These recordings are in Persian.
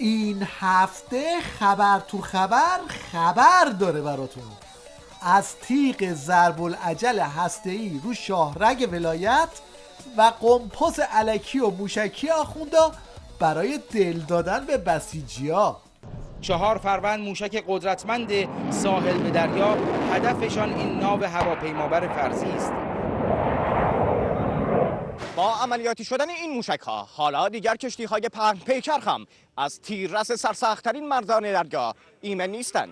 این هفته خبر تو خبر داره براتون. از تیغ ضرب العجل هسته‌ای رو شاهرگ ولایت و قمپس الکی و موشکی آخوندا برای دل دادن به بسیجی‌ها. 4 فروند موشک قدرتمند ساحل به دریا، هدفشان این ناو هواپیمابر فرضی است. با عملیاتی شدن این موشک‌ها حالا دیگر کشتی‌های پهن پیکر هم از تیررس سرسخت‌ترین مردان دریا ایمن نیستند.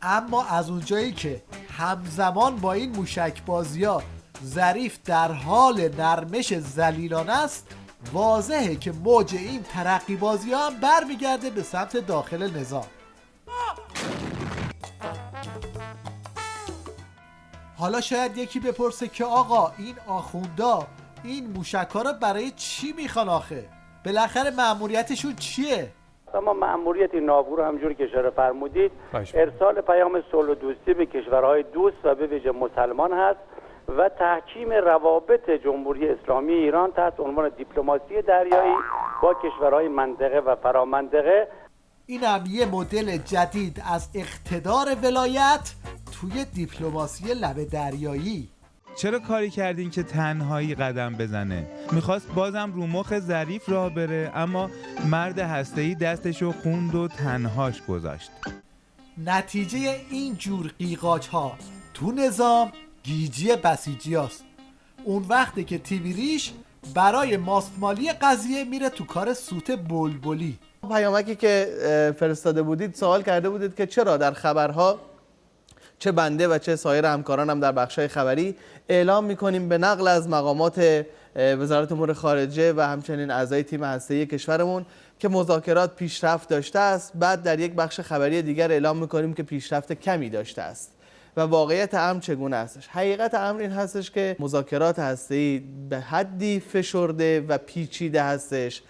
اما از اونجایی که همزمان با این موشک بازی‌ها ظریف در حال نرمش ذلیلانه است، واضحه که موج این ترقی بازی‌ها هم برمیگرده به سمت داخل نظام. حالا شاید یکی بپرسه که آقا این آخوندا این موشک‌ها رو برای چی میخوان آخه؟ بالاخره مأموریتشون چیه؟ اما مأموریت این ناو رو همونجوری که اشاره فرمودید ارسال پیام صلح و دوستی به کشورهای دوست و به ویژه مسلمان هست و تحکیم روابط جمهوری اسلامی ایران تحت عنوان دیپلماسی دریایی با کشورهای منطقه و فرامنطقه. این هم یه مدل جدید از اقتدار ولایت توی دیپلماسی لبه دریایی. چرا کاری کردین که تنهایی قدم بزنه؟ میخواست بازم رو مخ ظریف راه بره، اما مرد هسته‌ای دستشو خوند و تنهاش گذاشت. نتیجه این جور قیقاج ها تو نظام گیجی بسیجی هست. اون وقتی که تیبیریش برای ماستمالی قضیه میره تو کار سوت بلبلی. پیامکی که فرستاده بودید سوال کرده بودید که چرا در خبرها چه بنده و چه سایر همکارانم در بخشای خبری اعلام میکنیم به نقل از مقامات وزارت امور خارجه و همچنین اعضای تیم هسته‌ای کشورمون که مذاکرات پیشرفت داشته است، بعد در یک بخش خبری دیگر اعلام میکنیم که پیشرفت کمی داشته است. و واقعیت امر چگونه هستش؟ حقیقت امر این هستش که مذاکرات هسته‌ای به حدی فشرده و پیچیده هستش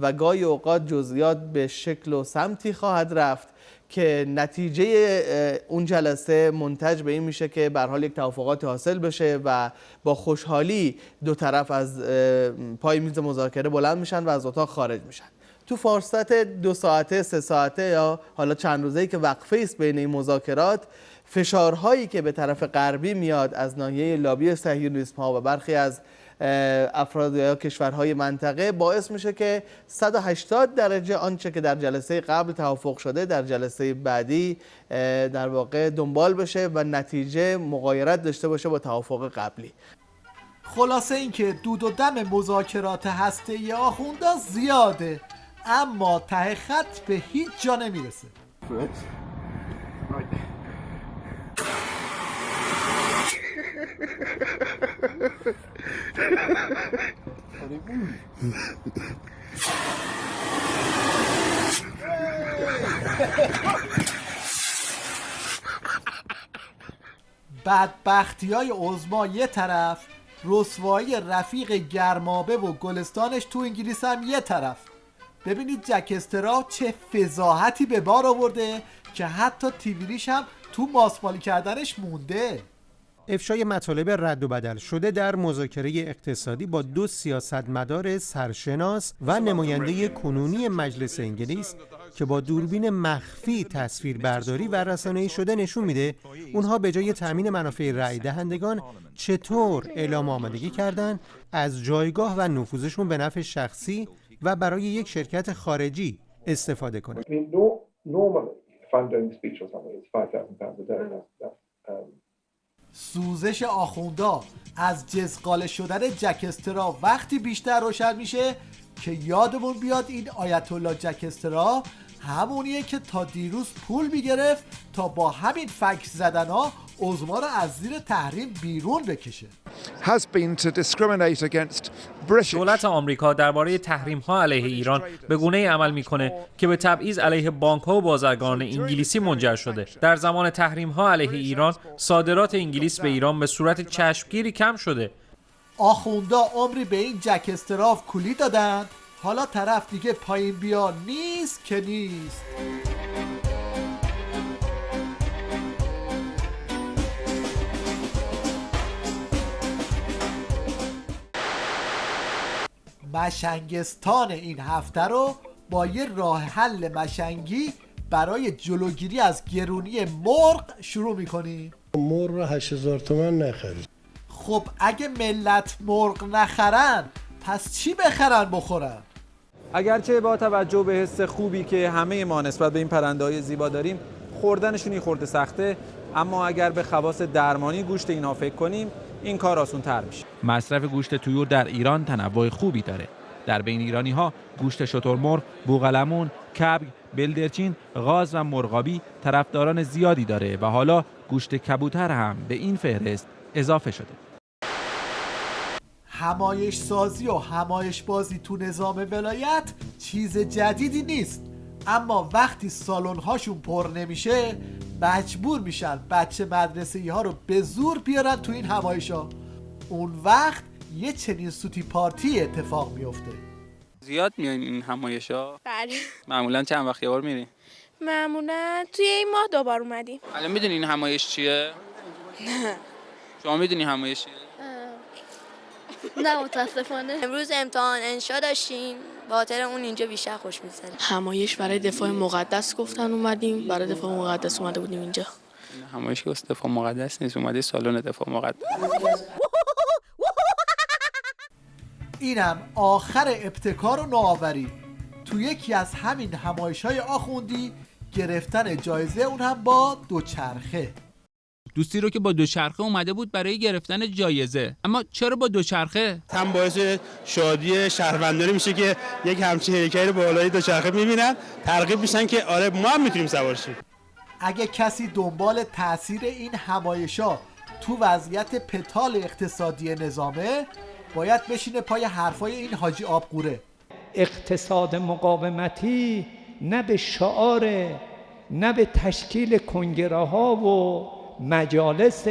و گاهی اوقات جزئیات به شکل و سمتی خواهد رفت که نتیجه اون جلسه منتج به این میشه که به هر حال یک توافقات حاصل بشه و با خوشحالی دو طرف از پای میز مذاکره بلند میشن و از اتاق خارج میشن. تو فرصت 2 ساعته 3 ساعته یا حالا چند روزه‌ای که وقفه است بین این مذاکرات، فشارهایی که به طرف غربی میاد از ناحیه لابی صهیونیسم ها و برخی از افراد یا کشورهای منطقه باعث میشه که 180 درجه آنچه که در جلسه قبل توافق شده در جلسه بعدی در واقع دنبال بشه و نتیجه مغایرت داشته باشه با توافق قبلی. خلاصه این که دود و دم مذاکرات هسته‌ای آخوندا زیاده، اما ته خط به هیچ جا نمیرسه. بدبختی‌های عظما یه طرف، رسوایی رفیق گرمابه و گلستانش تو انگلیس هم یه طرف. ببینید جک استرا چه فضاحتی به بار آورده که حتی تیویریش هم تو ماسمالی کردنش مونده. افشای مطالب رد و بدل شده در مذاکره اقتصادی با 2 سیاستمدار سرشناس و نماینده کنونی مجلس انگلیس که با دوربین مخفی تصویر برداری و رسانه‌ای شده نشون میده اونها به جای تامین منافع رأی دهندگان چطور اعلام آمادگی کردن از جایگاه و نفوذشون به نفع شخصی و برای یک شرکت خارجی استفاده کنند. سوزش آخوندا از جزقاله شدن جک استرا وقتی بیشتر روشن میشه که یادمون بیاد این آیت الله جک استرا همونیه که تا دیروز پول میگرفت تا با همین فکس زدن ها عظما رو از زیر تحریم بیرون بکشه. دولت آمریکا درباره تحریم‌ها علیه ایران به گونه‌ای عمل می‌کنه که به تبعیض علیه بانک‌ها و بازرگانان انگلیسی منجر شده. در زمان تحریم‌ها علیه ایران، صادرات انگلیس به ایران به صورت چشمگیری کم شده. آخوندا عمری به این جک استراف کولی دادن، حالا طرف دیگه پایین بیا نیست که نیست. مشنگستان این هفته رو با یه راه حل مشنگی برای جلوگیری از گرونی مرغ شروع میکنیم. مرغ رو 8000 تومان نخرید. خب اگه ملت مرغ نخرن پس چی بخرن بخورن؟ اگرچه با توجه به حس خوبی که همه ما نسبت به این پرنده‌های زیبا داریم، خوردنشون یه خورده سخته، اما اگر به خواص درمانی گوشت اینها فکر کنیم این کار آسان‌تر میشه. مصرف گوشت طیور در ایران تنوع خوبی داره. در بین ایرانی‌ها گوشت شترمرغ، بوقلمون، کبک، بلدرچین، غاز و مرغابی طرفداران زیادی داره و حالا گوشت کبوتر هم به این فهرست اضافه شده. همایش سازی و همایش بازی تو نظام ولایت چیز جدیدی نیست، اما وقتی سالن هاشون پر نمیشه مجبور میشن بچه مدرسه‌ای ها رو به زور بیارن تو این همایش ها. اون وقت یه چنین سوتی پارتی اتفاق میفته. زیاد میاین این همایش ها؟ بله. معمولا چند وقت یه بار میرین؟ معمولا توی این ماه 2 بار اومدیم. الان میدونی این همایش چیه؟ نه. شما میدونی همایش چیه؟ نه متاسفانه. امروز امتحان انشا داشتیم، به خاطر اون اینجا بیشتر خوش می‌گذره. همایش برای دفاع مقدس گفتن اومدیم، برای دفاع مقدس اومده بودیم اینجا. این همایش که دفاع مقدس نیست، اومده سالن دفاع مقدس. اینم آخر ابتکار و نوآوری. تو یکی از همین همایش‌های آخوندی گرفتن جایزه، اون هم با دوچرخه. دوستی رو که با دوچرخه اومده بود برای گرفتن جایزه. اما چرا با دوچرخه؟ هم باعث شادی شهروندانی میشه که یک همچین هلیکوپتر بالای دوچرخه میبینن، ترغیب میشن که آره ما هم میتونیم سوار شیم. اگه کسی دنبال تاثیر این همایش‌ها تو وضعیت پتال اقتصادی نظامه، باید بشینه پای حرفای این حاجی آبقوره. اقتصاد مقاومتی نه به شعار، نه به تشکیل کنگره ها و مجالس،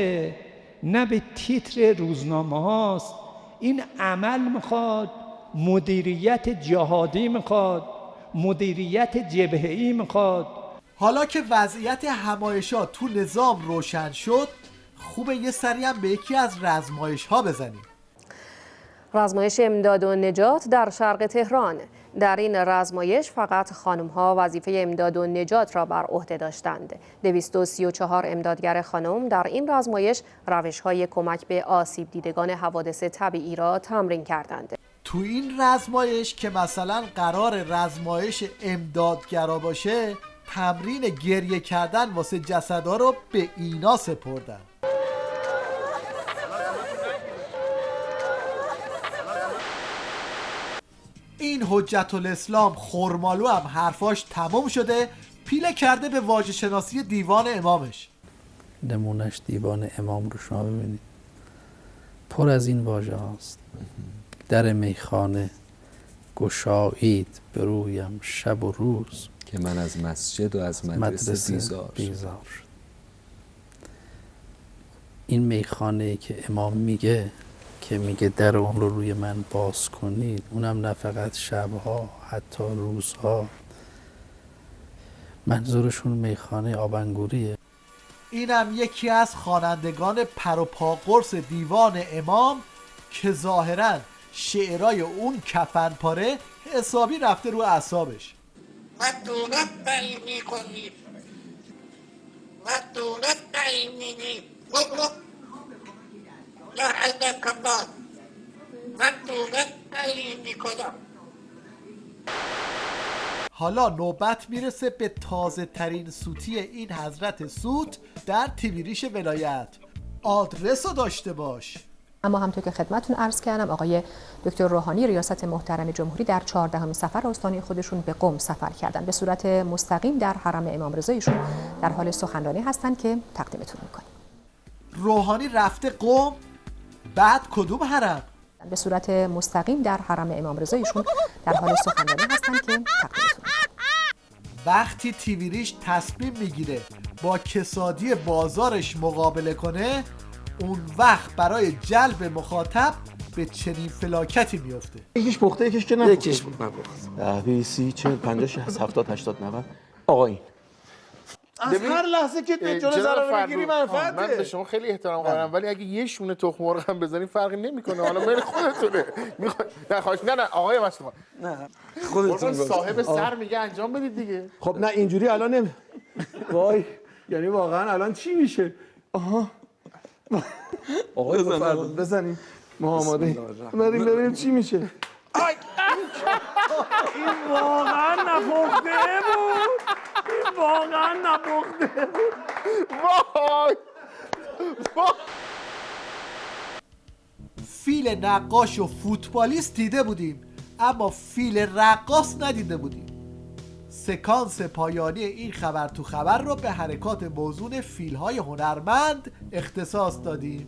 نه به تیتر روزنامه هاست. این عمل میخواد، مدیریت جهادی میخواد، مدیریت جبهه‌ای میخواد. حالا که وضعیت همایش‌ها تو نظام روشن شد، خوبه یه سری هم به یکی از رزمایش‌ها بزنیم. رزمایش امداد و نجات در شرق تهران. در این رزمایش فقط خانم‌ها وظیفه امداد و نجات را بر عهده داشتند. 234 امدادگر خانم در این رزمایش روش‌های کمک به آسیب دیدگان حوادث طبیعی را تمرین کردند. تو این رزمایش که مثلا قرار رزمایش امدادگرا باشه، تمرین گریه کردن واسه جسدا رو به اینا سپردن. این حجت الاسلام خرمالو هم حرفاش تمام شده، پیله کرده به واژه شناسی دیوان امامش. نمونش دیوان امام رو شما ببینید، پر از این واژه هاست. در میخانه گشایید برویم شب و روز، که من از مسجد و از مدرسه بیزار شد. این میخانه که امام میگه که میگه در اون رو روی من باز کنید، اونم نه فقط شبها، حتی روزها. منظورشون میخانه آبنگوریه. اینم یکی از خوانندگان پر و پا قرص دیوان امام که ظاهراً شعرای اون کفن پاره حسابی رفته رو اعصابش. و دولت تعیین میکنید و دولت تعیین میدید لعنک الله و دولت تعیین میکنم. حالا نوبت میرسه به تازه ترین سوتی این حضرت سوت در تیویریش ولایت. آدرس رو داشته باش. اما همونطور که خدمتتون عرض کردم، آقای دکتر روحانی ریاست محترم جمهوری در 14 سفر استانی خودشون به قم سفر کردن. به صورت مستقیم در حرم امام رضا ایشون در حال سخنرانی هستن که تقدیمتون میکنیم. روحانی رفته قم؟ بعد کدوم حرم؟ به صورت مستقیم در حرم امام رضا ایشون در حال سخنرانی هستن که تقدیمتون میکنیم. وقتی تیویریش تصمیم میگیره با کسادی بازارش مقابله کنه، اون وقت برای جلب مخاطب به چنین فلاکتی میفته. یکیش پخته یکیش که نپخته. یکیش نپخته. 10 20 30 40 50 60 70 80 90. آقا این از هر لحظه که جلوی ضرر بگیری منفعته. من به شما خیلی احترام قائلم، ولی اگه یه شونه تخم مرغ هم بزنین فرقی نمیکنه. حالا میل خودتونه. نه خواهش نه آقای مصطفی، نه خودتون صاحب سر میگه انجام بدید دیگه. خب نه اینجوری الان وای یعنی واقعا الان چی میشه؟ آها آقای بزنیم ما آماده بریم ببینیم چی میشه. این واقعا نپخته بود، این واقعا نپخته بود. وای فیل نقاش و فوتبالیست دیده بودیم، اما فیل رقاص ندیده بودیم. سکانس پایانی این خبر تو خبر رو به حرکات موزون فیل‌های هنرمند اختصاص دادیم.